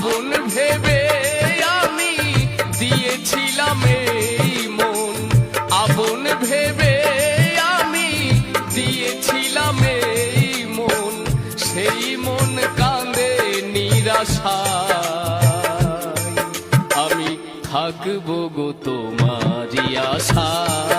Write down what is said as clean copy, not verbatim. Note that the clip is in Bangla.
আপন ভেবে আমি দিয়েছিলাম এই মন, আপন ভেবে আমি দিয়েছিলাম এই মন, সেই মন কাঁদে নিরাশায়, আমি থাকবো গো তোমারই আশায়।